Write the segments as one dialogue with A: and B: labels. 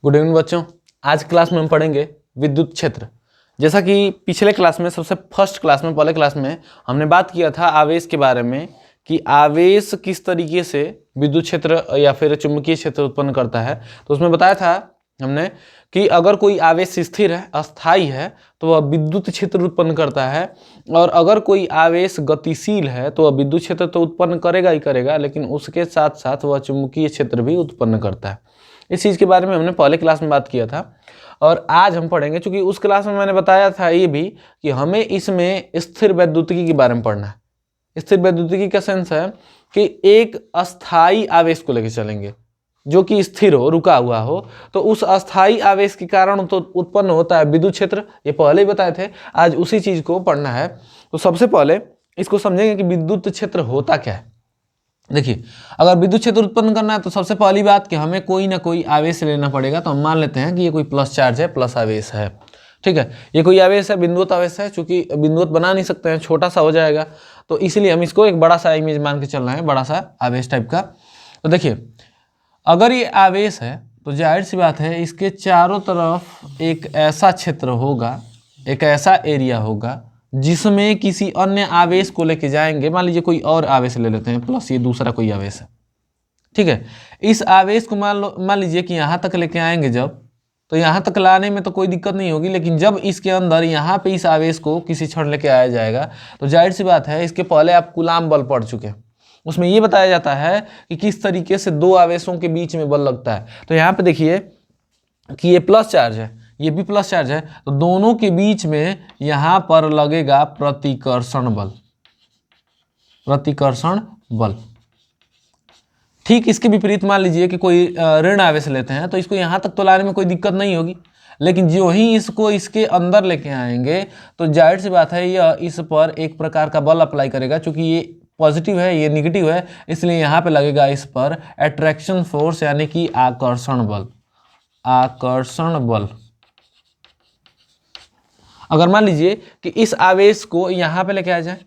A: Good evening बच्चों। आज class में हम पढ़ेंगे विद्युत क्षेत्र। जैसा कि पिछले क्लास में सबसे फर्स्ट क्लास में पहले क्लास में हमने बात किया था आवेश के बारे में कि आवेश किस तरीके से विद्युत क्षेत्र या फिर चुंबकीय क्षेत्र उत्पन्न करता है। तो उसमें बताया था हमने कि अगर कोई आवेश स्थिर है, अस्थायी है, तो वह विद्युत क्षेत्र उत्पन्न करता है, और अगर कोई आवेश गतिशील है तो वह विद्युत क्षेत्र तो उत्पन्न करेगा ही करेगा, लेकिन उसके साथ साथ वह चुंबकीय क्षेत्र भी उत्पन्न करता है। इस चीज़ के बारे में हमने पहले क्लास में बात किया था और आज हम पढ़ेंगे। चूंकि उस क्लास में मैंने बताया था ये भी कि हमें इसमें स्थिर वैद्युतिकी के बारे में पढ़ना है। स्थिर वैद्युतिकी का सेंस है कि एक अस्थायी आवेश को लेकर चलेंगे जो कि स्थिर हो, रुका हुआ हो, तो उस अस्थायी आवेश के कारण तो उत्पन्न होता है विद्युत क्षेत्र। ये पहले ही बताए थे, आज उसी चीज को पढ़ना है। तो सबसे पहले इसको समझेंगे कि विद्युत क्षेत्र होता क्या है। देखिए, अगर विद्युत क्षेत्र उत्पन्न करना है तो सबसे पहली बात कि हमें कोई ना कोई आवेश लेना पड़ेगा। तो हम मान लेते हैं कि ये कोई प्लस चार्ज है, प्लस आवेश है, ठीक है। ये कोई आवेश है, बिंदुवत आवेश है। चूंकि बिंदुवत बना नहीं सकते हैं, छोटा सा हो जाएगा, तो इसलिए हम इसको एक बड़ा सा इमेज मान के चलना है, बड़ा सा आवेश टाइप का। तो देखिए, अगर ये आवेश है तो जाहिर सी बात है इसके चारों तरफ एक ऐसा क्षेत्र होगा, एक ऐसा एरिया होगा जिसमें किसी अन्य आवेश को लेके जाएंगे। मान लीजिए कोई और आवेश ले लेते हैं, प्लस ये दूसरा कोई आवेश है, ठीक है। इस आवेश को मान लीजिए कि यहाँ तक लेके आएंगे जब, तो यहाँ तक लाने में तो कोई दिक्कत नहीं होगी, लेकिन जब इसके अंदर यहाँ पे इस आवेश को किसी क्षण लेके आया जाएगा तो जाहिर सी बात है इसके पहले आप कूलाम बल पढ़ चुके हैं। उसमें ये बताया जाता है कि किस तरीके से दो आवेशों के बीच में बल लगता है। तो यहाँ पे देखिए कि ये प्लस चार्ज है, ये भी प्लस चार्ज है, तो दोनों के बीच में यहां पर लगेगा प्रतिकर्षण बल। प्रतिकर्षण बल। ठीक इसके विपरीत मान लीजिए कि कोई ऋण आवेश लेते हैं, तो इसको यहां तक तो लाने में कोई दिक्कत नहीं होगी, लेकिन जो ही इसको इसके अंदर लेके आएंगे तो जाहिर सी बात है यह इस पर एक प्रकार का बल अप्लाई करेगा। चूंकि ये पॉजिटिव है, ये निगेटिव है, इसलिए यहाँ पे लगेगा इस पर अट्रैक्शन फोर्स, यानी कि आकर्षण बल। आकर्षण बल। अगर मान लीजिए कि इस आवेश को यहाँ पे लेके आ जाए,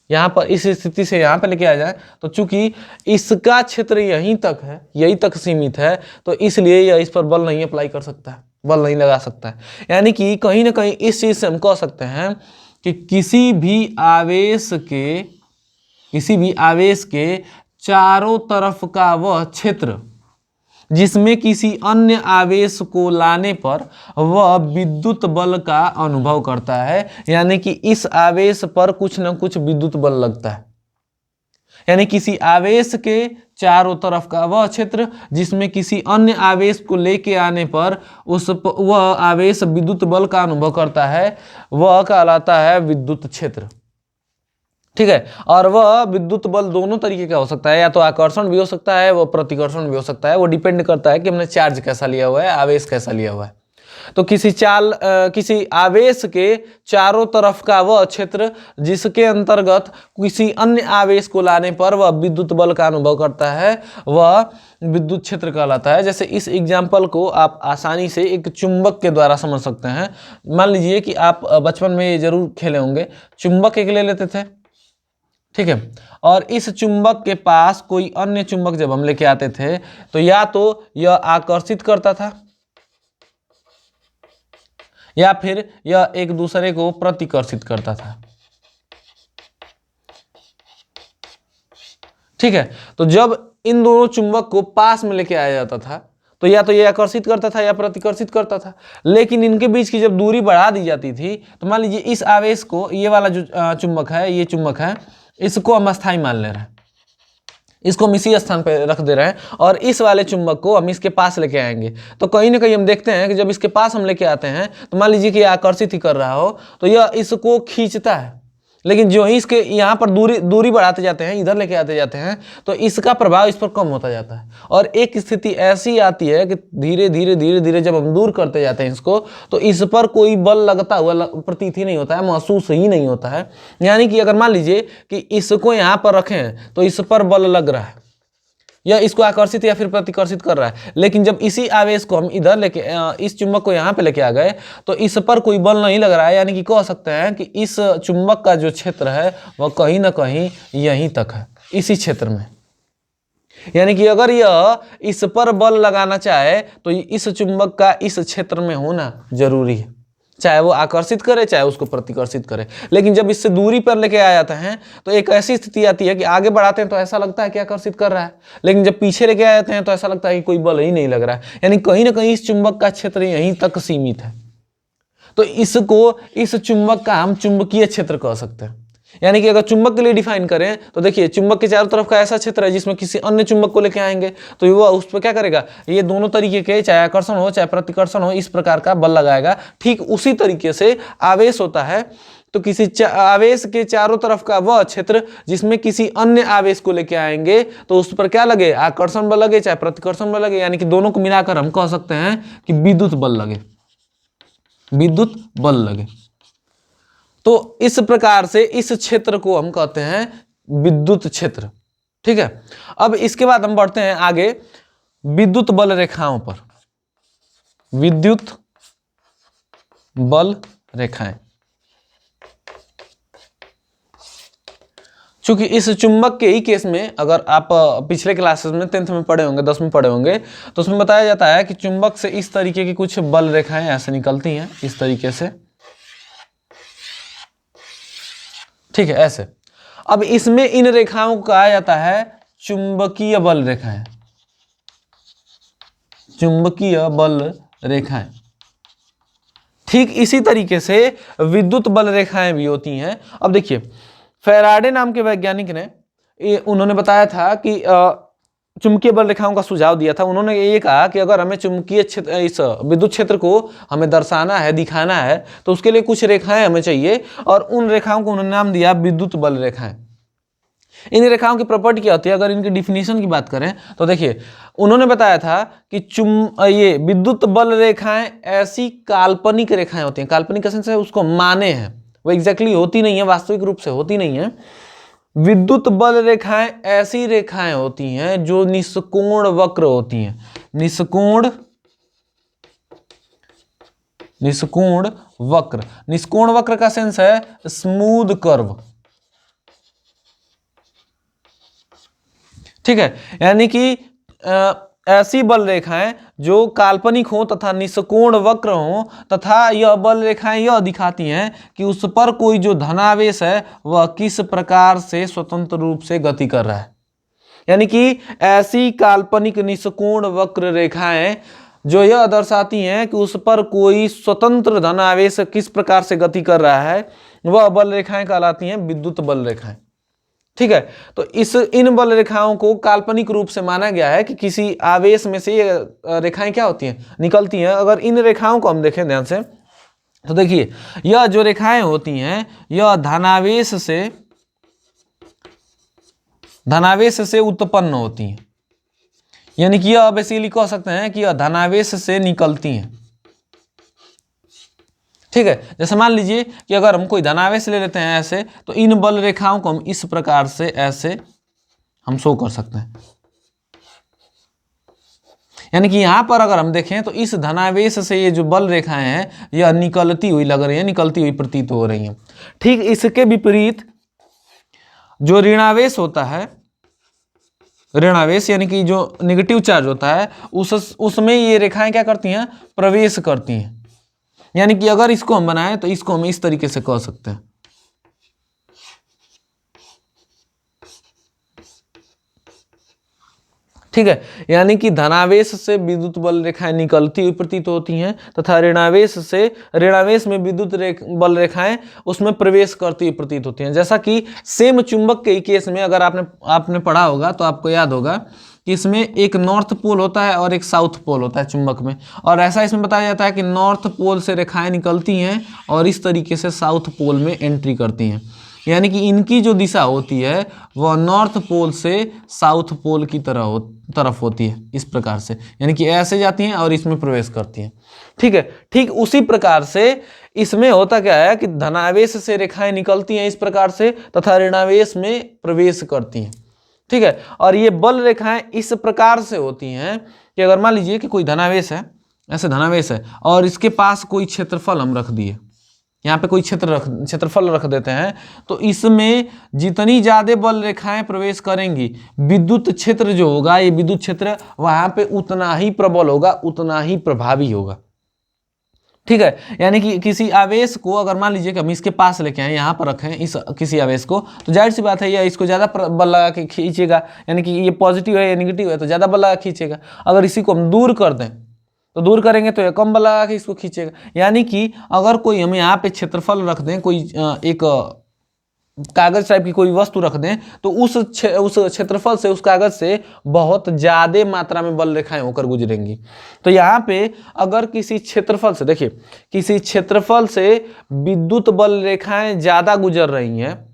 A: यहाँ पर इस स्थिति से यहाँ पे लेके आ जाए, तो चूंकि इसका क्षेत्र यहीं तक है, यहीं तक सीमित है, तो इसलिए यह इस पर बल नहीं अप्लाई कर सकता है, बल नहीं लगा सकता है। यानी कि कहीं ना कहीं इस चीज से हम कह सकते हैं कि किसी भी आवेश के चारों तरफ का वह क्षेत्र जिसमें किसी अन्य आवेश को लाने पर वह विद्युत बल का अनुभव करता है, यानी कि इस आवेश पर कुछ न कुछ विद्युत बल लगता है। यानी किसी आवेश के चारों तरफ का वह क्षेत्र जिसमें किसी अन्य आवेश को लेके आने पर वह आवेश विद्युत बल का अनुभव करता है, वह कहलाता है विद्युत क्षेत्र, ठीक है। और वह विद्युत बल दोनों तरीके का हो सकता है, या तो आकर्षण भी हो सकता है, वो प्रतिकर्षण भी हो सकता है। वो डिपेंड करता है कि हमने चार्ज कैसा लिया हुआ है, आवेश कैसा लिया हुआ है। तो किसी आवेश के चारों तरफ का वह क्षेत्र जिसके अंतर्गत किसी अन्य आवेश को लाने पर वह विद्युत बल का अनुभव करता है, वह विद्युत क्षेत्र कहलाता है। जैसे इस एग्जाम्पल को आप आसानी से एक चुंबक के द्वारा समझ सकते हैं। मान लीजिए कि आप बचपन में ये जरूर खेले होंगे, चुंबक एक ले लेते थे, ठीक है, और इस चुंबक के पास कोई अन्य चुंबक जब हम लेके आते थे तो या तो यह आकर्षित करता था या फिर यह एक दूसरे को प्रतिकर्षित करता था, ठीक है। तो जब इन दोनों चुंबक को पास में लेके आया जाता था तो या तो ये आकर्षित करता था या प्रतिकर्षित करता था, लेकिन इनके बीच की जब दूरी बढ़ा दी जाती थी तो मान लीजिए इस आवेश को, ये वाला जो चुंबक है, ये चुंबक है, इसको हम अस्थायी मान ले रहे हैं, इसको हम इसी स्थान पर रख दे रहे हैं, और इस वाले चुंबक को हम इसके पास लेके आएंगे। तो कहीं ना कहीं हम देखते हैं कि जब इसके पास हम लेके आते हैं तो मान लीजिए कि आकर्षित ही कर रहा हो तो यह इसको खींचता है, लेकिन जो ही इसके यहाँ पर दूरी बढ़ाते जाते हैं, इधर लेके आते जाते हैं, तो इसका प्रभाव इस पर कम होता जाता है। और एक स्थिति ऐसी आती है कि धीरे धीरे जब हम दूर करते जाते हैं इसको, तो इस पर कोई बल लगता हुआ प्रतीत ही नहीं होता है, महसूस ही नहीं होता है। यानी कि अगर मान लीजिए कि इसको यहाँ पर रखें तो इस पर बल लग रहा है, या इसको आकर्षित या फिर प्रतिकर्षित कर रहा है, लेकिन जब इसी आवेश को हम इधर लेके, इस चुंबक को यहाँ पे लेके आ गए तो इस पर कोई बल नहीं लग रहा है। यानी कि कह सकते हैं कि इस चुंबक का जो क्षेत्र है वह कहीं ना कहीं यहीं तक है, इसी क्षेत्र में। यानी कि अगर यह इस पर बल लगाना चाहे तो इस चुंबक का इस क्षेत्र में होना जरूरी है, चाहे वो आकर्षित करे चाहे उसको प्रतिकर्षित करे। लेकिन जब इससे दूरी पर लेके आ जाते हैं तो एक ऐसी स्थिति आती है कि आगे बढ़ाते हैं तो ऐसा लगता है कि आकर्षित कर रहा है, लेकिन जब पीछे लेके आ जाते हैं तो ऐसा लगता है कि कोई बल ही नहीं लग रहा है। यानी कहीं ना कहीं इस चुंबक का क्षेत्र यहीं तक सीमित है। तो इसको, इस चुंबक का हम चुंबकीय क्षेत्र कह सकते हैं। यानी कि अगर चुंबक के लिए डिफाइन करें तो देखिए, चुंबक के चारों तरफ का ऐसा क्षेत्र है जिसमें किसी अन्य चुंबक को लेके आएंगे तो वह उस पर क्या करेगा, ये दोनों तरीके के, चाहे आकर्षण हो चाहे प्रतिकर्षण हो, इस प्रकार का बल लगाएगा। ठीक उसी तरीके से आवेश होता है। तो किसी आवेश के चारों तरफ का वह क्षेत्र जिसमें किसी अन्य आवेश को लेके आएंगे तो उस पर क्या लगे, आकर्षण बल लगे चाहे प्रतिकर्षण बल लगे, यानी कि दोनों को मिलाकर हम कह सकते हैं कि विद्युत बल लगे, विद्युत बल लगे। तो इस प्रकार से इस क्षेत्र को हम कहते हैं विद्युत क्षेत्र। ठीक है, अब इसके बाद हम बढ़ते हैं आगे विद्युत बल रेखाओं पर। विद्युत बल रेखाएं, चूंकि इस चुंबक के ही केस में अगर आप पिछले क्लासेस में 10th में पढ़े होंगे, 10th में पढ़े होंगे, तो उसमें बताया जाता है कि चुंबक से इस तरीके की कुछ बल रेखाएं ऐसे निकलती हैं, इस तरीके से। ठीक है, ऐसे। अब इसमें इन रेखाओं को कहा जाता है चुंबकीय बल रेखाएं, चुंबकीय बल रेखाएं। ठीक इसी तरीके से विद्युत बल रेखाएं भी होती हैं। अब देखिए, फैराडे नाम के वैज्ञानिक ने, उन्होंने बताया था कि चुंबकीय बल रेखाओं का सुझाव दिया था। उन्होंने ये कहा कि अगर हमें चुंबकीय क्षेत्र, इस विद्युत क्षेत्र को हमें दर्शाना है, दिखाना है, तो उसके लिए कुछ रेखाएं हमें चाहिए, और उन रेखाओं को उन्होंने नाम दिया विद्युत बल रेखाएं। इन रेखाओं की प्रॉपर्टी क्या होती है, अगर इनकी डिफिनीशन की बात करें तो देखिए, उन्होंने बताया था कि ये विद्युत बल रेखाएं ऐसी काल्पनिक रेखाएं होती हैं। काल्पनिक का सेंस है उसको माने हैं, वो एग्जैक्टली होती नहीं है, वास्तविक रूप से होती नहीं है। विद्युत बल रेखाएं ऐसी रेखाएं होती हैं जो निष्कोण वक्र होती हैं। निष्कोण वक्र, निष्कोण वक्र का सेंस है स्मूथ कर्व। ठीक है, यानी कि ऐसी बल रेखाएं जो काल्पनिक हो तथा निष्कोण वक्र हो, तथा यह बल रेखाएं यह दिखाती हैं कि उस पर कोई जो धनावेश है वह किस प्रकार से स्वतंत्र रूप से गति कर रहा है। यानी कि ऐसी काल्पनिक निष्कोण वक्र रेखाएं जो यह दर्शाती हैं कि उस पर कोई स्वतंत्र धनावेश किस प्रकार से गति कर रहा है, वह बल रेखाएं कहलाती हैं विद्युत बल रेखाएं। ठीक है, तो इन बल रेखाओं को काल्पनिक रूप से माना गया है कि किसी आवेश में से ये रेखाएं क्या होती हैं, निकलती हैं। अगर इन रेखाओं को हम देखें ध्यान से तो देखिए, यह जो रेखाएं होती हैं यह धनावेश से उत्पन्न होती हैं। यानी कि यह बेसिकली कह सकते हैं कि यह धनावेश से निकलती हैं। ठीक है, जैसे मान लीजिए कि अगर हम कोई धनावेश ले लेते हैं ऐसे, तो इन बल रेखाओं को हम इस प्रकार से ऐसे हम शो कर सकते हैं। यानी कि यहां पर अगर हम देखें तो इस धनावेश से ये जो बल रेखाएं हैं यह निकलती हुई लग रही है, निकलती हुई प्रतीत हो रही हैं। ठीक इसके विपरीत जो ऋणावेश होता है, ऋणावेश यानी कि जो नेगेटिव चार्ज होता है, उसमें ये रेखाएं क्या करती हैं, प्रवेश करती हैं। यानी कि अगर इसको हम बनाएं तो इसको हम इस तरीके से कह सकते हैं। ठीक है, यानी कि धनावेश से विद्युत बल रेखाएं निकलती हुई प्रतीत होती हैं, तथा ऋणावेश में विद्युत बल रेखाएं उसमें प्रवेश करती हुई प्रतीत होती हैं। जैसा कि सेम चुंबक के केस में अगर आपने पढ़ा होगा तो आपको याद होगा कि इसमें एक नॉर्थ पोल होता है और एक साउथ पोल होता है चुंबक में, और ऐसा इसमें बताया जाता है कि नॉर्थ पोल से रेखाएं निकलती हैं और इस तरीके से साउथ पोल में एंट्री करती हैं। यानी कि इनकी जो दिशा होती है वह नॉर्थ पोल से साउथ पोल की तरफ होती है, इस प्रकार से। यानी कि ऐसे जाती हैं और इसमें प्रवेश करती हैं। ठीक है, ठीक उसी प्रकार से इसमें होता क्या है कि धनावेश से रेखाएं निकलती हैं इस प्रकार से, तथा ऋणावेश में प्रवेश करती हैं। ठीक है, और ये बल रेखाएं इस प्रकार से होती हैं कि अगर मान लीजिए कि कोई धनावेश है, ऐसे धनावेश है, और इसके पास कोई क्षेत्रफल हम रख दिए, यहाँ पे कोई क्षेत्रफल रख देते हैं, तो इसमें जितनी ज़्यादा बल रेखाएं प्रवेश करेंगी, विद्युत क्षेत्र जो होगा, ये विद्युत क्षेत्र वहाँ पे उतना ही प्रबल होगा, उतना ही प्रभावी होगा। ठीक है, यानी कि किसी आवेश को अगर मान लीजिए कि हम इसके पास लेके आए, यहाँ पर रखें इस किसी आवेश को, तो जाहिर सी बात है या इसको ज़्यादा बल लगा के खींचेगा, यानी कि ये पॉजिटिव है या नेगेटिव है तो ज़्यादा बल लगा खींचेगा। अगर इसी को हम दूर कर दें तो दूर करेंगे तो ये कम बल लगा के इसको खींचेगा। यानी कि अगर कोई हम यहाँ पे क्षेत्रफल रख दें, कोई एक कागज टाइप की कोई वस्तु रख दें, तो उस क्षेत्रफल से, उस कागज से बहुत ज़्यादा मात्रा में बल रेखाएं होकर गुजरेंगी। तो यहाँ पे अगर किसी क्षेत्रफल से, देखिए किसी क्षेत्रफल से विद्युत बल रेखाएं ज़्यादा गुजर रही हैं,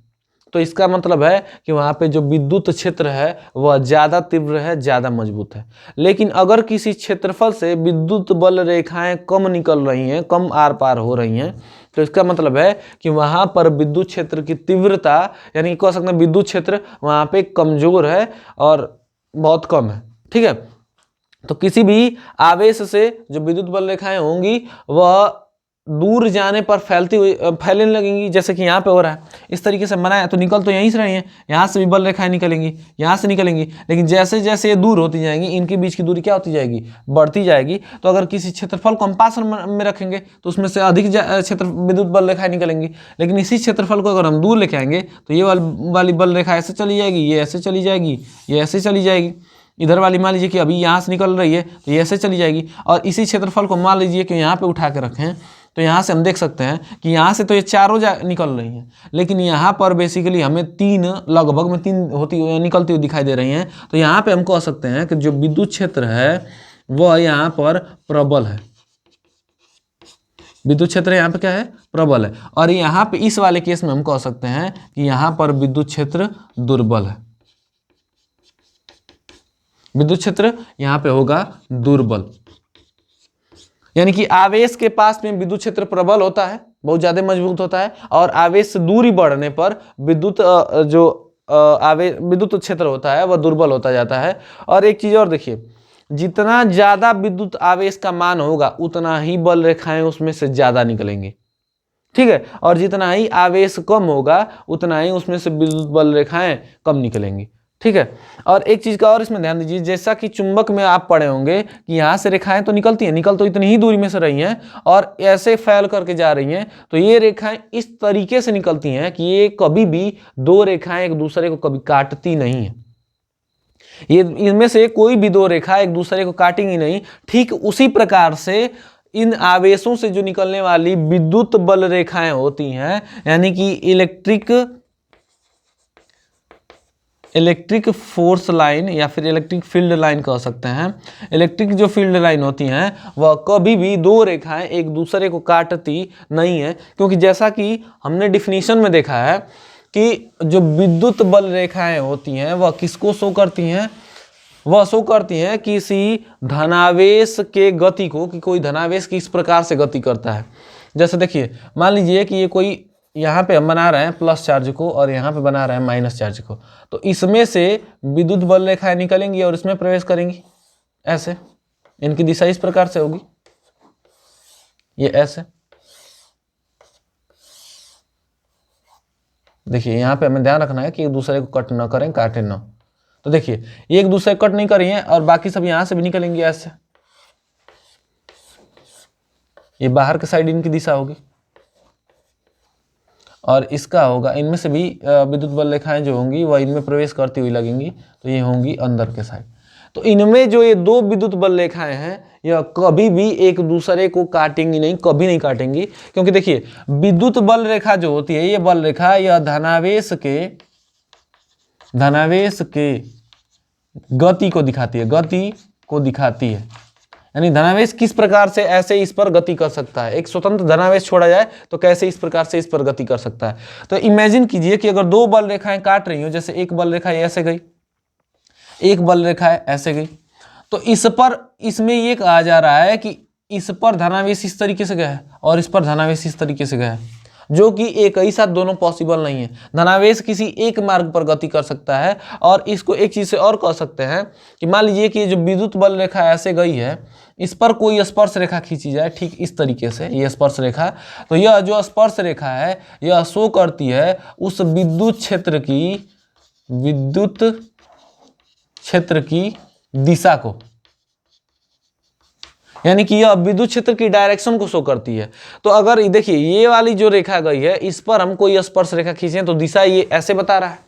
A: तो इसका मतलब है कि वहाँ पे जो विद्युत क्षेत्र है वह ज़्यादा तीव्र है, ज़्यादा मजबूत है। लेकिन अगर किसी क्षेत्रफल से विद्युत बल रेखाएं कम निकल रही हैं, कम आर पार हो रही हैं, तो इसका मतलब है कि वहाँ पर विद्युत क्षेत्र की तीव्रता, यानी कि कह सकते हैं विद्युत क्षेत्र वहाँ पे कमज़ोर है और बहुत कम है। ठीक है, तो किसी भी आवेश से जो विद्युत बल रेखाएं होंगी वह दूर जाने पर फैलने लगेंगी, जैसे कि यहाँ पे हो रहा है। इस तरीके से बनाया तो निकल तो यहीं से रही हैं, यहाँ से भी बल रेखाएं निकलेंगी, यहाँ से निकलेंगी, लेकिन जैसे जैसे ये दूर होती जाएंगी इनके बीच की दूरी क्या होती जाएगी, बढ़ती जाएगी। तो अगर किसी क्षेत्रफल को हम पास में रखेंगे तो उसमें से अधिक क्षेत्र विद्युत बल रेखाएं निकलेंगी, लेकिन इसी क्षेत्रफल को अगर हम दूर लेके आएंगे तो ये वाली बल रेखा ऐसे चली जाएगी, ये ऐसे चली जाएगी, ये ऐसे चली जाएगी। इधर वाली मान लीजिए कि अभी यहाँ से निकल रही है तो ये ऐसे चली जाएगी, और इसी क्षेत्रफल को मान लीजिए कि यहाँ पे उठा के रखें तो यहाँ से हम देख सकते हैं कि यहाँ से तो ये चारों निकल रही हैं, लेकिन यहाँ पर बेसिकली हमें लगभग में तीन निकलती हुई दिखाई दे रही हैं। तो यहाँ पे हम कह सकते हैं कि जो विद्युत क्षेत्र है वह यहाँ पर प्रबल है, विद्युत क्षेत्र यहाँ पे क्या है, प्रबल है। और यहाँ पे इस वाले केस में हम कह सकते हैं कि यहाँ पर विद्युत क्षेत्र दुर्बल है, विद्युत क्षेत्र यहाँ पे होगा दुर्बल। यानी कि आवेश के पास में विद्युत क्षेत्र प्रबल होता है, बहुत ज़्यादा मजबूत होता है, और आवेश से दूरी बढ़ने पर विद्युत विद्युत क्षेत्र होता है वह दुर्बल होता जाता है। और एक चीज़ और देखिए, जितना ज़्यादा विद्युत आवेश का मान होगा उतना ही बल रेखाएं उसमें से ज़्यादा निकलेंगी। ठीक है, और जितना ही आवेश कम होगा उतना ही उसमें से विद्युत बल रेखाएं कम निकलेंगी। ठीक है, और एक चीज़ का और इसमें ध्यान दीजिए, जैसा कि चुंबक में आप पढ़े होंगे कि यहाँ से रेखाएं तो निकलती हैं, निकल तो इतनी ही दूरी में से रही हैं और ऐसे फैल करके जा रही हैं, तो ये रेखाएं इस तरीके से निकलती हैं कि ये कभी भी दो रेखाएं एक दूसरे को कभी काटती नहीं है। ये इनमें से कोई भी दो रेखा एक दूसरे को काटेंगी नहीं। ठीक उसी प्रकार से इन आवेशों से जो निकलने वाली विद्युत बल रेखाएं होती हैं, यानी कि इलेक्ट्रिक फोर्स लाइन या फिर इलेक्ट्रिक फील्ड लाइन कह सकते हैं। इलेक्ट्रिक जो फील्ड लाइन होती हैं वह कभी भी दो रेखाएं एक दूसरे को काटती नहीं है, क्योंकि जैसा कि हमने डिफिनीशन में देखा है कि जो विद्युत बल रेखाएं होती हैं वह किसको शो करती हैं, वह शो करती हैं किसी धनावेश के गति को, कि कोई धनावेश किस प्रकार से गति करता है। जैसे देखिए, मान लीजिए कि ये कोई यहाँ पे हम बना रहे हैं प्लस चार्ज को और यहाँ पे बना रहे हैं माइनस चार्ज को, तो इसमें से विद्युत बल रेखाएं निकलेंगी और इसमें प्रवेश करेंगी। ऐसे इनकी दिशा इस प्रकार से होगी, ये ऐसे। देखिए यहाँ पे हमें ध्यान रखना है कि एक दूसरे को कट ना करें, काटे ना। तो देखिए ये एक दूसरे को कट नहीं कर रही हैं और बाकी सब यहाँ से भी निकलेंगी ऐसे। ये बाहर के साइड इनकी दिशा होगी और इसका होगा, इनमें से भी विद्युत बल रेखाएं जो होंगी वह इनमें प्रवेश करती हुई लगेंगी, तो ये होंगी अंदर के साइड। तो इनमें जो ये दो विद्युत बल रेखाएं हैं यह कभी भी एक दूसरे को काटेंगी नहीं, कभी नहीं काटेंगी, क्योंकि देखिए विद्युत बल रेखा जो होती है, ये बल रेखा यह धनावेश के गति को दिखाती है, गति को दिखाती है। यानी धनावेश किस प्रकार से ऐसे इस पर गति कर सकता है, एक स्वतंत्र धनावेश छोड़ा जाए तो कैसे इस प्रकार से इस पर गति कर सकता है। तो इमेजिन कीजिए कि अगर दो बल रेखाएं काट रही हो, जैसे एक बल रेखा ऐसे गई, एक बल रेखा ऐसे गई, तो इस पर, इसमें ये कहा जा रहा है कि इस पर धनावेश इस तरीके से गया है और इस पर धनावेश इस तरीके से गया है, जो कि एक ही साथ दोनों पॉसिबल नहीं है। धनावेश किसी एक मार्ग पर गति कर सकता है। और इसको एक चीज़ से और कह सकते हैं कि मान लीजिए कि जो विद्युत बल रेखा ऐसे गई है, इस पर कोई स्पर्श रेखा खींची जाए, ठीक इस तरीके से ये स्पर्श रेखा, तो यह जो स्पर्श रेखा है यह शो करती है उस विद्युत क्षेत्र की दिशा को, यानी कि यह विद्युत क्षेत्र की डायरेक्शन को शो करती है। तो अगर देखिए ये वाली जो रेखा गई है इस पर हम कोई स्पर्श रेखा खींचें तो दिशा ये ऐसे बता रहा है,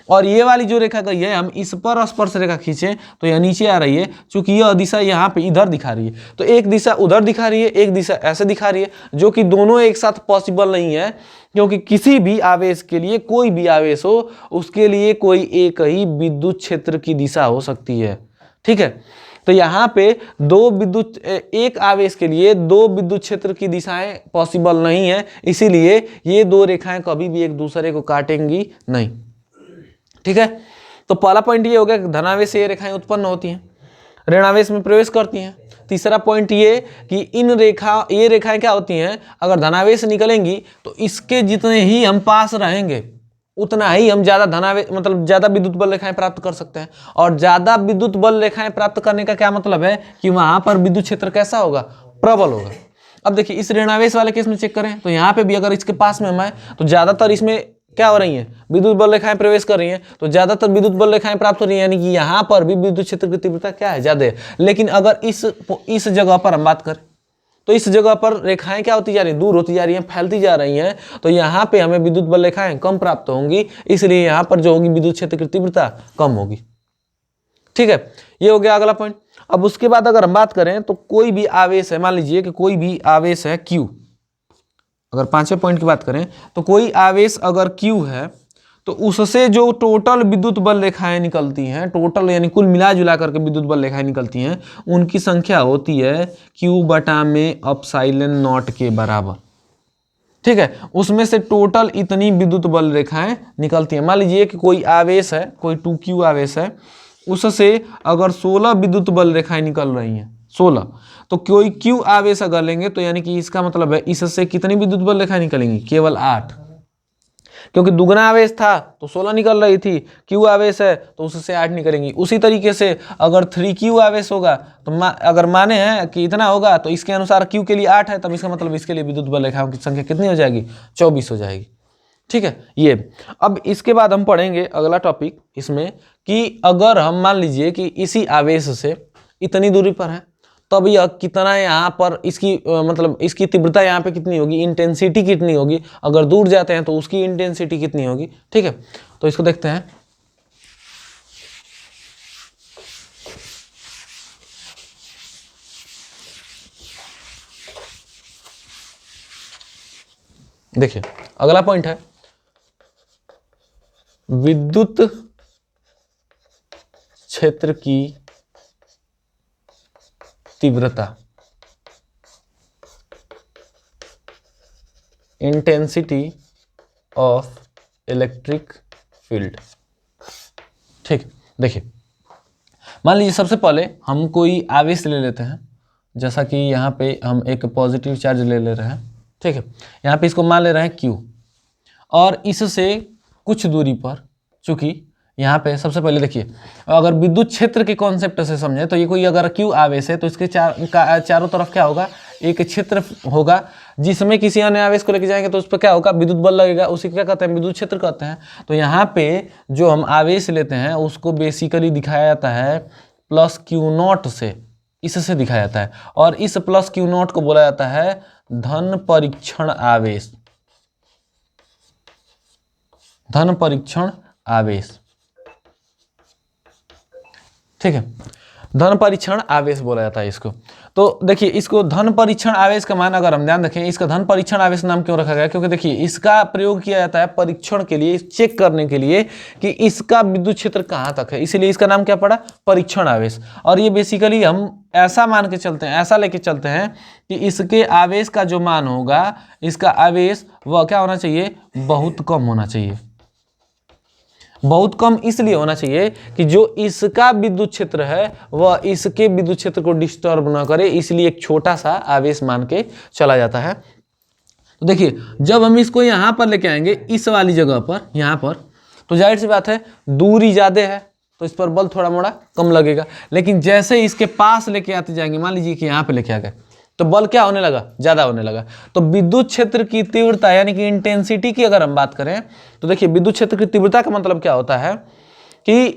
A: और ये वाली जो रेखा गई है हम इस पर स्पर्श रेखा खींचें तो यह नीचे आ रही है, क्योंकि यह दिशा यहाँ पे इधर दिखा रही है, तो एक दिशा उधर दिखा रही है, एक दिशा ऐसे दिखा रही है, जो कि दोनों एक साथ पॉसिबल नहीं है, क्योंकि किसी भी आवेश के लिए, कोई भी आवेश हो उसके लिए कोई एक ही विद्युत क्षेत्र की दिशा हो सकती है। ठीक है, तो यहाँ पे एक आवेश के लिए दो विद्युत क्षेत्र की दिशाएं पॉसिबल नहीं है, इसीलिए ये दो रेखाएं कभी भी एक दूसरे को काटेंगी नहीं। ठीक है, तो पहला पॉइंट ये हो गया कि धनावेश से ये रेखाएं उत्पन्न होती हैं, ऋणावेश में प्रवेश करती हैं। तीसरा पॉइंट ये कि ये रेखाएं क्या होती हैं, अगर धनावेश निकलेंगी तो इसके जितने ही हम पास रहेंगे उतना ही हम ज़्यादा धनावेश मतलब ज़्यादा विद्युत बल रेखाएं प्राप्त कर सकते हैं, और ज़्यादा विद्युत बल रेखाएं प्राप्त करने का क्या मतलब है कि वहाँ पर विद्युत क्षेत्र कैसा होगा, प्रबल होगा। अब देखिए इस ऋणावेश वाले केस में चेक करें तो यहाँ पे भी अगर इसके पास में हम आए तो ज़्यादातर इसमें क्या हो रही हैं, विद्युत बल रेखाएं प्रवेश कर रही हैं, तो ज्यादातर विद्युत बल रेखाएं प्राप्त हो रही हैं, यानी कि यहाँ पर भी विद्युत क्षेत्र की तीव्रता क्या है, ज्यादा है। लेकिन अगर इस जगह पर हम बात करें तो इस जगह पर रेखाएं क्या होती जा रही हैं, दूर होती जा रही हैं, फैलती जा रही हैं, तो यहाँ पे हमें विद्युत बल रेखाएं कम प्राप्त होंगी, इसलिए यहाँ पर जो होगी विद्युत क्षेत्र की तीव्रता कम होगी। ठीक है, ये हो गया अगला पॉइंट। अब उसके बाद अगर हम बात करें तो कोई भी आवेश है, मान लीजिए कि कोई भी आवेश है Q, अगर पांचवें पॉइंट की बात करें तो कोई आवेश अगर Q है तो उससे जो टोटल विद्युत बल रेखाएं निकलती हैं, टोटल यानी कुल मिला जुला करके विद्युत बल रेखाएं निकलती हैं, उनकी संख्या होती है Q बटा में एप्सिलॉन नॉट के बराबर। ठीक है, उसमें से टोटल इतनी विद्युत बल रेखाएं निकलती हैं। मान लीजिए कि कोई आवेश है, कोई 2Q आवेश है, उससे अगर 16 विद्युत बल रेखाएं निकल रही हैं, 16, तो कोई Q आवेश अगर लेंगे तो यानी कि इसका मतलब है इससे कितनी विद्युत बल रेखाएं निकलेंगी, केवल 8, क्योंकि दुगना आवेश था तो 16 निकल रही थी, Q आवेश है तो उससे 8 निकलेंगी। उसी तरीके से अगर 3Q आवेश होगा तो अगर माने हैं कि इतना होगा तो इसके अनुसार Q के लिए 8 है, तब इसका मतलब इसके लिए विद्युत बल रेखाओं की संख्या कितनी हो जाएगी, 24 हो जाएगी। ठीक है, ये अब इसके बाद हम पढ़ेंगे अगला टॉपिक इसमें कि अगर हम मान लीजिए कि इसी आवेश से इतनी दूरी पर है तब यह कितना यहाँ पर इसकी मतलब इसकी तीव्रता यहाँ पे कितनी होगी, इंटेंसिटी कितनी होगी, अगर दूर जाते हैं तो उसकी इंटेंसिटी कितनी होगी। ठीक है, तो इसको देखते हैं। देखिए अगला पॉइंट है विद्युत क्षेत्र की तीव्रता, इंटेंसिटी ऑफ इलेक्ट्रिक फील्ड। ठीक, देखिए मान लीजिए सबसे पहले हम कोई आवेश ले लेते हैं, जैसा कि यहाँ पे हम एक पॉजिटिव चार्ज ले रहे हैं। ठीक है, यहाँ पे इसको मान ले रहे हैं Q, और इससे कुछ दूरी पर, चूंकि यहाँ पे सबसे पहले देखिए अगर विद्युत क्षेत्र के कॉन्सेप्ट से समझे तो ये कोई अगर Q आवेश है तो इसके चारों तरफ क्या होगा, एक क्षेत्र होगा, जिसमें किसी अन्य आवेश को लेके जाएंगे तो उस पर क्या होगा, विद्युत बल लगेगा, उसी क्या कहते हैं, विद्युत क्षेत्र कहते हैं। तो यहाँ पे जो हम आवेश लेते हैं उसको बेसिकली दिखाया जाता है प्लस Q0 से, इससे दिखाया जाता है, और इस प्लस Q0 को बोला जाता है धन परीक्षण आवेश, धन परीक्षण आवेश। ठीक है, धन परीक्षण आवेश बोला जाता है इसको। तो देखिए इसको धन परीक्षण आवेश का मान अगर हम ध्यान रखें, इसका धन परीक्षण आवेश नाम क्यों रखा गया, क्योंकि देखिए इसका प्रयोग किया जाता है परीक्षण के लिए, चेक करने के लिए कि इसका विद्युत क्षेत्र कहाँ तक है, इसीलिए इसका नाम क्या पड़ा, परीक्षण आवेश। और ये बेसिकली हम ऐसा मान के चलते हैं, ऐसा लेके चलते हैं कि इसके आवेश का जो मान होगा, इसका आवेश वह क्या होना चाहिए, बहुत कम होना चाहिए। बहुत कम इसलिए होना चाहिए कि जो इसका विद्युत क्षेत्र है वह इसके विद्युत क्षेत्र को डिस्टर्ब ना करे, इसलिए एक छोटा सा आवेश मान के चला जाता है। तो देखिए जब हम इसको यहाँ पर लेके आएंगे, इस वाली जगह पर, यहाँ पर, तो जाहिर सी बात है दूरी ज़्यादा है, तो इस पर बल थोड़ा मोड़ा कम लगेगा। लेकिन जैसे इसके पास लेके आते जाएंगे, मान लीजिए कि यहाँ पे लेके आ गए, तो बल क्या होने लगा, ज़्यादा होने लगा। तो विद्युत क्षेत्र की तीव्रता यानी कि इंटेंसिटी की अगर हम बात करें तो देखिए विद्युत क्षेत्र की तीव्रता का मतलब क्या होता है कि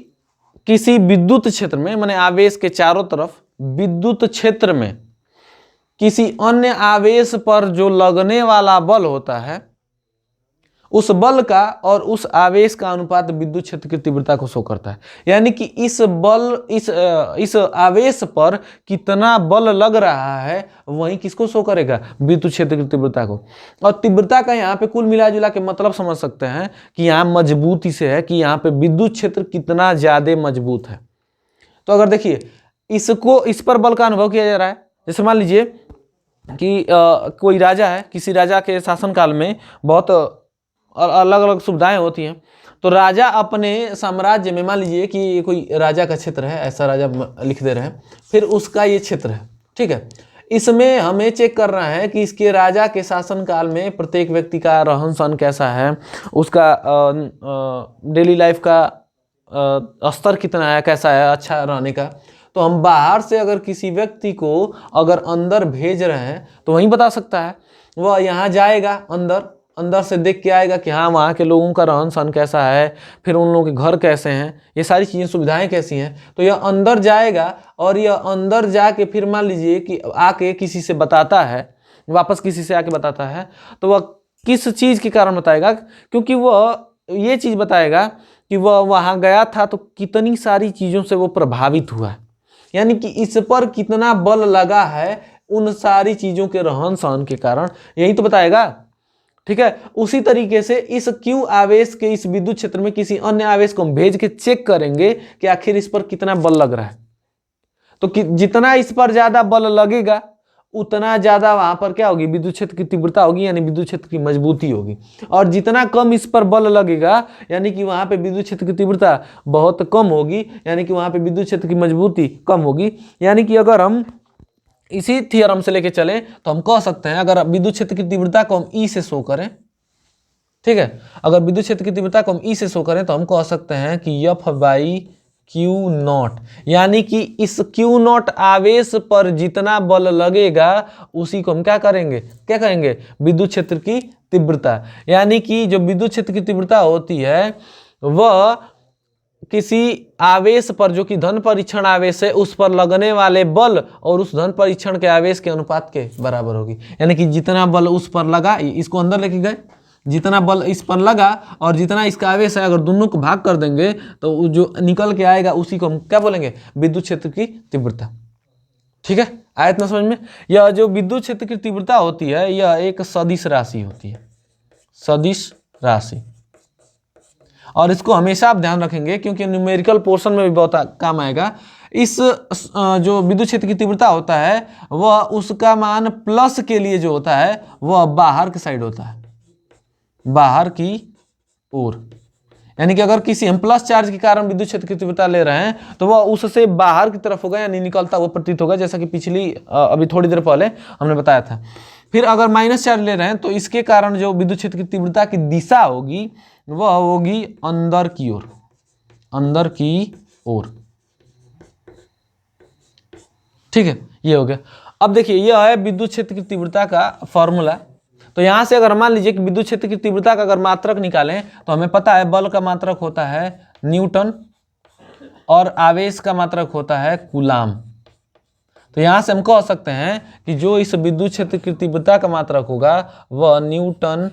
A: किसी विद्युत क्षेत्र में, माने आवेश के चारों तरफ विद्युत क्षेत्र में किसी अन्य आवेश पर जो लगने वाला बल होता है, उस बल का और उस आवेश का अनुपात विद्युत क्षेत्र की तीव्रता को शो करता है। यानी कि इस आवेश पर कितना बल लग रहा है वही किसको शो करेगा, विद्युत क्षेत्र की तीव्रता को। और तीव्रता का यहाँ पे कुल मिला जुला के मतलब समझ सकते हैं कि यहाँ मजबूती से है कि यहाँ पे विद्युत क्षेत्र कितना ज्यादा मजबूत है। तो अगर देखिए इस पर बल का अनुभव किया जा रहा है, जैसे मान लीजिए कि कोई राजा है, किसी राजा के शासनकाल में बहुत और अलग अलग सुविधाएं होती हैं। तो राजा अपने साम्राज्य में, मान लीजिए कि कोई राजा का क्षेत्र है, ऐसा राजा लिख दे रहे हैं, फिर उसका ये क्षेत्र है, ठीक है। इसमें हमें चेक करना है कि इसके राजा के शासनकाल में प्रत्येक व्यक्ति का रहन सहन कैसा है, उसका डेली लाइफ का स्तर कितना है, कैसा है अच्छा रहने का। तो हम बाहर से अगर किसी व्यक्ति को अगर अंदर भेज रहे हैं तो वहीं बता सकता है। वह यहाँ जाएगा, अंदर से देख के आएगा कि हाँ वहाँ के लोगों का रहन सहन कैसा है, फिर उन लोगों के घर कैसे हैं, ये सारी चीज़ें सुविधाएं कैसी हैं। तो यह अंदर जाएगा और यह अंदर जाके फिर मान लीजिए कि आके किसी से बताता है, वापस किसी से आके बताता है, तो वह किस चीज़ के कारण बताएगा, क्योंकि वह ये चीज़ बताएगा कि वह वहाँ गया था तो कितनी सारी चीज़ों से वो प्रभावित हुआ है, यानी कि इस पर कितना बल लगा है उन सारी चीज़ों के रहन सहन के कारण, यही तो बताएगा, ठीक है। उसी तरीके से इस Q आवेश के इस विद्युत क्षेत्र में किसी अन्य आवेश को हम भेज के चेक करेंगे कि आखिर इस पर कितना बल लग रहा है। तो जितना इस पर ज्यादा बल लगेगा उतना ज्यादा वहां पर क्या होगी, विद्युत क्षेत्र की तीव्रता होगी, यानी विद्युत क्षेत्र की मजबूती होगी। और जितना कम इस पर बल लगेगा यानी कि वहां पे विद्युत क्षेत्र की तीव्रता बहुत कम होगी, यानी कि वहां पे विद्युत क्षेत्र की मजबूती कम होगी। यानी कि अगर हम इसी थ्योरम से लेके चलें तो हम कह सकते हैं, अगर विद्युत क्षेत्र की तीव्रता को हम E से शो करें, ठीक है, अगर विद्युत क्षेत्र की तीव्रता को हम E से शो करें तो हम कह सकते हैं कि F/Q0, यानी कि इस Q0 आवेश पर जितना बल लगेगा उसी को हम क्या कहेंगे, विद्युत क्षेत्र की तीव्रता। यानी कि जो विद्युत क्षेत्र की तीव्रता होती है वह किसी आवेश पर, जो कि धन परीक्षण आवेश है, उस पर लगने वाले बल और उस धन परीक्षण के आवेश के अनुपात के बराबर होगी। यानी कि जितना बल उस पर लगा, इसको अंदर लेके गए, जितना बल इस पर लगा और जितना इसका आवेश है, अगर दोनों को भाग कर देंगे तो जो निकल के आएगा उसी को हम क्या बोलेंगे, विद्युत क्षेत्र की तीव्रता। ठीक है, आया इतना समझ में। यह जो विद्युत क्षेत्र की तीव्रता होती है यह एक सदिश राशि होती है, सदिश राशि। और इसको हमेशा आप ध्यान रखेंगे क्योंकि न्यूमेरिकल पोर्शन में भी बहुत काम आएगा। इस जो विद्युत क्षेत्र की तीव्रता होता है वह उसका मान प्लस के लिए जो होता है वह बाहर की साइड होता है, बाहर की ओर। यानी कि अगर किसी हम प्लस चार्ज के कारण विद्युत क्षेत्र की तीव्रता ले रहे हैं तो वह उससे बाहर की तरफ होगा, यानी निकलता हुआ प्रतीत होगा, जैसा कि पिछली अभी थोड़ी देर पहले हमने बताया था। फिर अगर माइनस चार्ज ले रहे हैं तो इसके कारण जो विद्युत क्षेत्र की तीव्रता की दिशा होगी वह होगी अंदर की ओर, अंदर की ओर। ठीक है, ये हो गया। अब देखिए यह है विद्युत क्षेत्र की तीव्रता का फॉर्मूला। तो यहां से अगर मान लीजिए कि विद्युत क्षेत्र की तीव्रता का अगर मात्रक निकालें तो हमें पता है बल का मात्रक होता है न्यूटन और आवेश का मात्रक होता है कूलाम। तो यहां से हम कह सकते हैं कि जो इस विद्युत क्षेत्र की तीव्रता का मात्रक होगा वह न्यूटन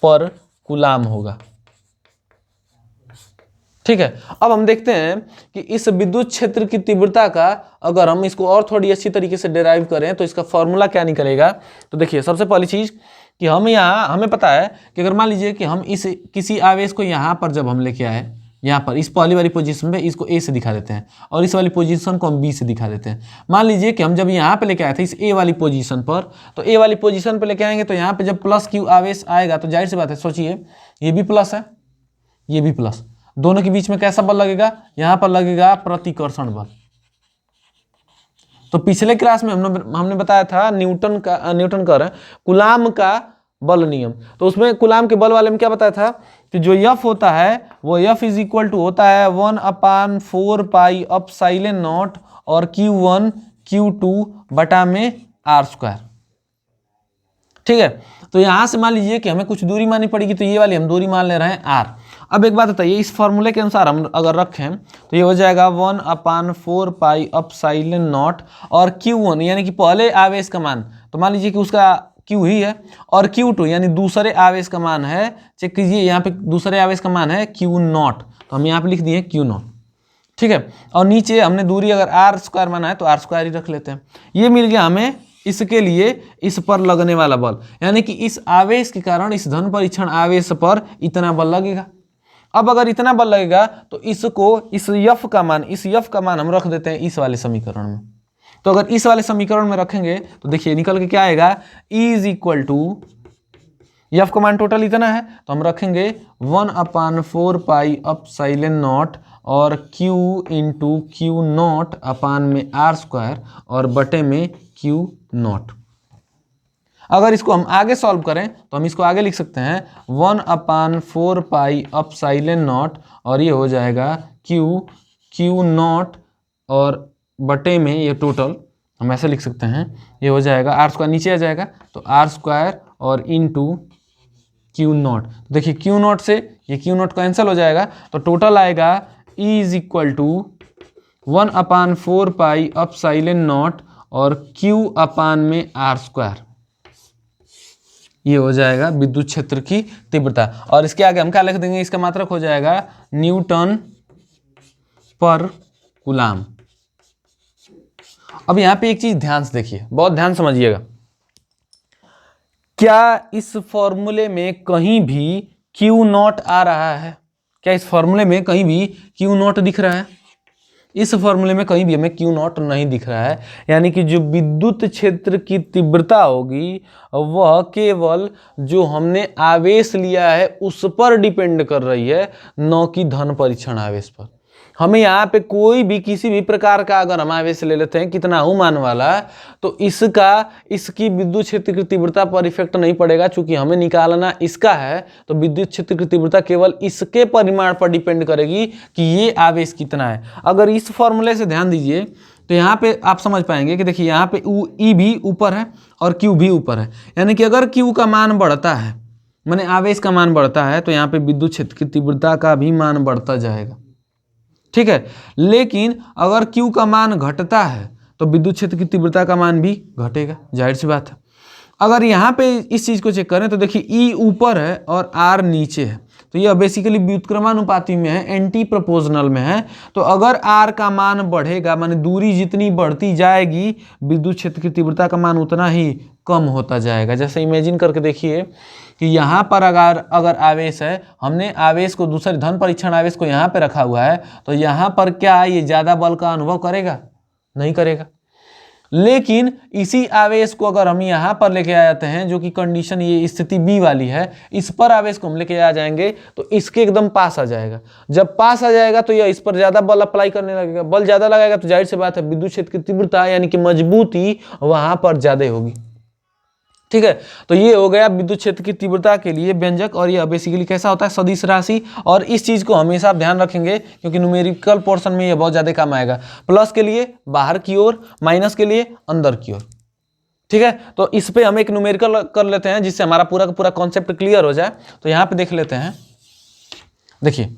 A: पर कूलाम होगा। ठीक है, अब हम देखते हैं कि इस विद्युत क्षेत्र की तीव्रता का अगर हम इसको और थोड़ी अच्छी तरीके से डिराइव करें तो इसका फॉर्मूला क्या निकलेगा। तो देखिए सबसे पहली चीज कि हम यहाँ हमें पता है कि अगर मान लीजिए कि हम इस किसी आवेश को यहाँ पर जब हम लेके आए, यहाँ पर इस पहली वाली पोजीशन पे इसको ए से दिखा देते हैं और इस वाली पोजीशन को हम बी से दिखा देते हैं। मान लीजिए कि हम जब यहाँ पे लेके आए थे इस ए वाली पोजीशन पर, तो ए वाली पोजीशन पे लेके आएंगे तो यहाँ पे जब प्लस क्यू आवेश आएगा तो जाहिर सी बात है, सोचिए ये भी प्लस है ये भी प्लस, दोनों के बीच में कैसा बल लगेगा, यहाँ पर लगेगा प्रतिकर्षण बल। तो पिछले क्लास में हमने बताया था न्यूटन का कूलाम का बल नियम। तो उसमें कूलाम के बल वाले में क्या बताया था कि जो F होता है वो F इज इक्वल टू होता है 1/4 पाई एप्सिलॉन नॉट और Q1 Q2 बटा में r²। ठीक है, तो यहां से मान लीजिए कि हमें कुछ दूरी माननी पड़ेगी, तो ये वाली हम दूरी मान ले रहे हैं r। अब एक बात बताइए, इस फॉर्मूले के अनुसार हम अगर रखें तो ये हो जाएगा 1/4 पाई एप्सिलॉन नॉट और Q1 यानी कि पहले आवेश का मान, तो मान लीजिए कि उसका Q ही है, और Q2 यानी दूसरे आवेश का मान है, चेक कीजिए यहाँ पे दूसरे आवेश का मान है Q0, तो हम यहाँ पे लिख दिए Q0। ठीक है, और नीचे हमने दूरी अगर r² माना है तो r² ही रख लेते हैं। ये मिल गया हमें इसके लिए इस पर लगने वाला बल, यानी कि इस आवेश के कारण इस धन परीक्षण आवेश पर इतना बल लगेगा। अब अगर इतना बल लगेगा तो इसको इस F का मान हम रख देते हैं इस वाले समीकरण में। तो अगर इस वाले समीकरण में रखेंगे तो देखिए निकल के क्या आएगा, E is equal to F का मान टोटल इतना है तो हम रखेंगे 1/4 पाई एप्सिलॉन नॉट और Q इंटू Q0 अपान में r² और बटे में Q0। अगर इसको हम आगे सॉल्व करें तो हम इसको आगे लिख सकते हैं 1/4 पाई एप्सिलॉन नॉट और ये हो जाएगा Q0 और बटे में ये टोटल हम ऐसे लिख सकते हैं, ये हो जाएगा r² नीचे आ जाएगा तो r² और इंटू Q0। तो देखिए Q0 से ये Q0 कैंसिल हो जाएगा तो टोटल आएगा E is equal to 1/4 pi epsilon not और Q अपान में r²। ये हो जाएगा विद्युत क्षेत्र की तीव्रता, और इसके आगे हम क्या लिख देंगे, इसका मात्रक हो जाएगा न्यूटन पर कूलाम। अब यहाँ पे एक चीज ध्यान से देखिए, बहुत ध्यान समझिएगा, क्या इस फॉर्मूले में कहीं भी Q0 आ रहा है? क्या इस फॉर्मूले में कहीं भी Q0 दिख रहा है? इस फॉर्मूले में कहीं भी हमें Q0 नहीं दिख रहा है, यानी कि जो विद्युत क्षेत्र की तीव्रता होगी वह केवल जो हमने आवेश लिया है उस पर डिपेंड कर रही है, न कि धन परीक्षण आवेश पर। हमें यहाँ पे कोई भी किसी भी प्रकार का अगर हम आवेश ले लेते हैं कितना हो मान वाला, तो इसकी विद्युत क्षेत्र की तीव्रता पर इफेक्ट नहीं पड़ेगा, चूंकि हमें निकालना इसका है। तो विद्युत क्षेत्र की तीव्रता केवल इसके परिमाण पर डिपेंड करेगी कि ये आवेश कितना है। अगर इस फॉर्मूले से ध्यान दीजिए तो यहाँ पे आप समझ पाएंगे कि देखिए यहाँ पे E भी ऊपर है और Q भी ऊपर है, यानी कि अगर Q का मान बढ़ता है, माने आवेश का मान बढ़ता है, तो यहाँ पे विद्युत क्षेत्र की तीव्रता का भी मान बढ़ता जाएगा। ठीक है, लेकिन अगर Q का मान घटता है तो विद्युत क्षेत्र की तीव्रता का मान भी घटेगा, जाहिर सी बात है। अगर यहाँ पे इस चीज को चेक करें तो देखिए E ऊपर है और R नीचे है, तो यह बेसिकली व्युत्क्रमानुपाती में है, एंटी प्रोपोर्शनल में है। तो अगर R का मान बढ़ेगा, माने दूरी जितनी बढ़ती जाएगी विद्युत क्षेत्र की तीव्रता का मान उतना ही कम होता जाएगा। जैसे इमेजिन करके देखिए कि यहाँ पर अगर आवेश है, हमने आवेश को दूसरे धन परीक्षण आवेश को यहाँ पे रखा हुआ है, तो यहाँ पर क्या ये ज्यादा बल का अनुभव करेगा? नहीं करेगा। लेकिन इसी आवेश को अगर हम यहाँ पर लेके आ जाते हैं, जो कि कंडीशन ये स्थिति बी वाली है, इस पर आवेश को हम लेके आ जाएंगे तो इसके एकदम पास आ जाएगा। जब पास आ जाएगा तो यह इस पर ज्यादा बल अप्लाई करने लगेगा, बल ज्यादा लगाएगा तो जाहिर सी बात है विद्युत क्षेत्र की तीव्रता यानी कि मजबूती वहां पर ज्यादा होगी। ठीक है, तो ये हो गया विद्युत क्षेत्र की तीव्रता के लिए व्यंजक, और ये बेसिकली कैसा होता है, सदिश राशि। और इस चीज को हमेशा ध्यान रखेंगे क्योंकि न्यूमेरिकल पोर्शन में ये बहुत ज्यादा काम आएगा। प्लस के लिए बाहर की ओर, माइनस के लिए अंदर की ओर। ठीक है, तो इस पे हम एक न्यूमेरिकल कर लेते हैं जिससे हमारा पूरा का पूरा कॉन्सेप्ट क्लियर हो जाए। तो यहाँ पे देख लेते हैं, देखिए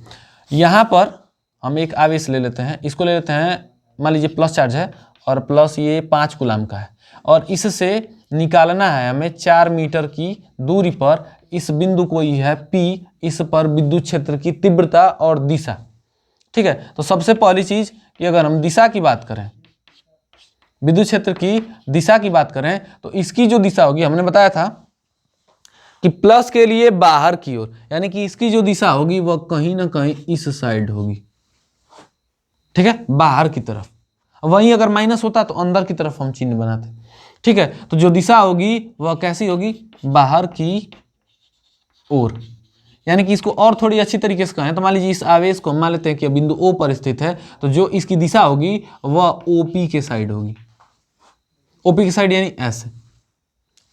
A: यहाँ पर हम एक आवेश ले लेते हैं, इसको ले लेते हैं, मान लीजिए प्लस चार्ज है और प्लस ये 5 कूलाम का है, और इससे निकालना है हमें 4 मीटर की दूरी पर इस बिंदु को ही है P, इस पर विद्युत क्षेत्र की तीव्रता और दिशा। ठीक है, तो सबसे पहली चीज कि अगर हम दिशा की बात करें, विद्युत क्षेत्र की दिशा की बात करें, तो इसकी जो दिशा होगी, हमने बताया था कि प्लस के लिए बाहर की ओर, यानी कि इसकी जो दिशा होगी वह कहीं ना कहीं इस साइड होगी। ठीक है, बाहर की तरफ। वहीं अगर माइनस होता तो अंदर की तरफ हम चिन्ह बनाते। ठीक है, तो जो दिशा होगी वह कैसी होगी, बाहर की ओर। यानी कि इसको और थोड़ी अच्छी तरीके से कहें तो मान लीजिए इस आवेश को हम मान लेते हैं कि बिंदु O पर स्थित है, तो जो इसकी दिशा होगी वह OP के साइड होगी। OP की साइड यानी ऐसे,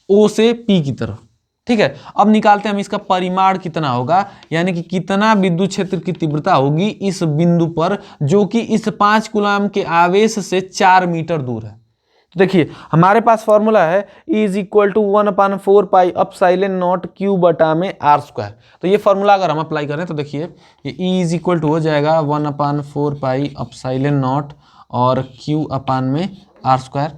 A: O से P की तरफ। ठीक है, अब निकालते हैं हम इसका परिमाण कितना होगा, यानी कि कितना विद्युत क्षेत्र की तीव्रता होगी इस बिंदु पर जो कि इस 5 कूलाम के आवेश से 4 मीटर दूर है। तो देखिए हमारे पास फॉर्मूला है E is equal to 1/4 pi epsilon not Q बटा में R²। तो ये फॉर्मूला अगर हम अप्लाई करें तो देखिए ये E इज इक्वल टू हो जाएगा 1/4 पाई एप्सिलॉन नॉट और Q अपान में R²।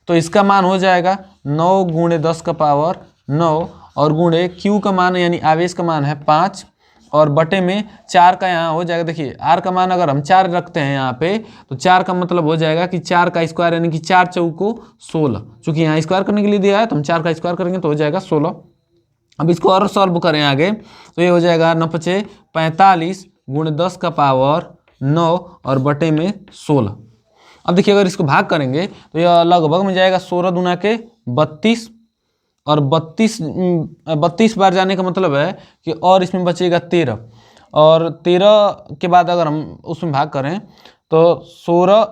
A: तो इसका मान हो जाएगा 9 × 10⁻9 और गुणे Q का मान यानी आवेश का मान है 5 और बटे में 4 का यहाँ हो जाएगा। देखिए R का मान अगर हम 4 रखते हैं यहाँ पे तो 4 का मतलब हो जाएगा कि 4 का स्क्वायर यानी कि 4 चौको 16। चूंकि यहाँ स्क्वायर करने के लिए दिया है तो हम 4 का स्क्वायर करेंगे तो हो जाएगा 16। अब इसको और सॉल्व करें आगे तो ये हो जाएगा 9×5 = 45 × 10⁻9 और बटे में 16। अब देखिए अगर इसको भाग करेंगे तो यह लगभग में जाएगा 16 दूना के 32 और 32 बार जाने का मतलब है कि और इसमें बचेगा 13 और 13 के बाद अगर हम उसमें भाग करें तो 16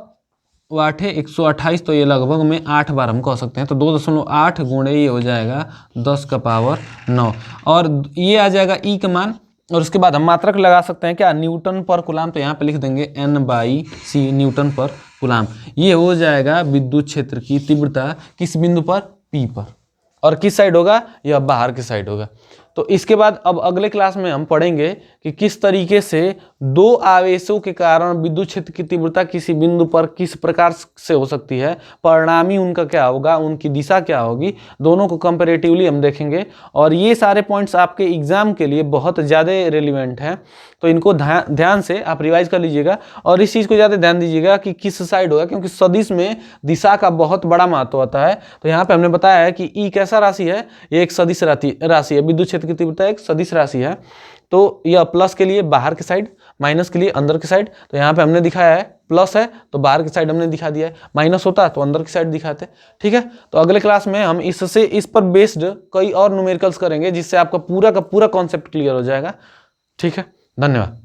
A: × 8 = 128। तो ये लगभग में 8 बार हम कह सकते हैं। तो 2.8 गुणे ये हो जाएगा 10⁻9 और ये आ जाएगा ई का मान। और उसके बाद हम मात्रक लगा सकते हैं क्या, न्यूटन पर कूलाम। तो यहाँ पे लिख देंगे N/c न्यूटन पर कूलाम। ये हो जाएगा विद्युत क्षेत्र की तीव्रता किस बिंदु पर, P पर। और किस साइड होगा, यह बाहर की साइड होगा। तो इसके बाद अब अगले क्लास में हम पढ़ेंगे कि किस तरीके से दो आवेशों के कारण विद्युत क्षेत्र की तीव्रता किसी बिंदु पर किस प्रकार से हो सकती है, परिणामी उनका क्या होगा, उनकी दिशा क्या होगी, दोनों को कंपैरेटिवली हम देखेंगे। और ये सारे पॉइंट्स आपके एग्जाम के लिए बहुत ज़्यादा रेलिवेंट हैं, तो इनको ध्यान से आप रिवाइज कर लीजिएगा और इस चीज़ को ज़्यादा ध्यान दीजिएगा कि किस साइड होगा, क्योंकि सदिश में दिशा का बहुत बड़ा महत्व होता है। तो यहाँ पे हमने बताया है कि ई कैसा राशि है, ये एक सदिश राशि है। विद्युत क्षेत्र की तीव्रता एक सदिश राशि है। तो यह प्लस के लिए बाहर की साइड, माइनस के लिए अंदर की साइड। तो यहाँ पे हमने दिखाया है प्लस है तो बाहर की साइड हमने दिखा दिया है, माइनस होता तो अंदर की साइड दिखाते। ठीक है, तो अगले क्लास में हम इस पर बेस्ड कई और न्यूमेरिकल्स करेंगे जिससे आपका पूरा का पूरा कॉन्सेप्ट क्लियर हो जाएगा। ठीक है, धन्यवाद।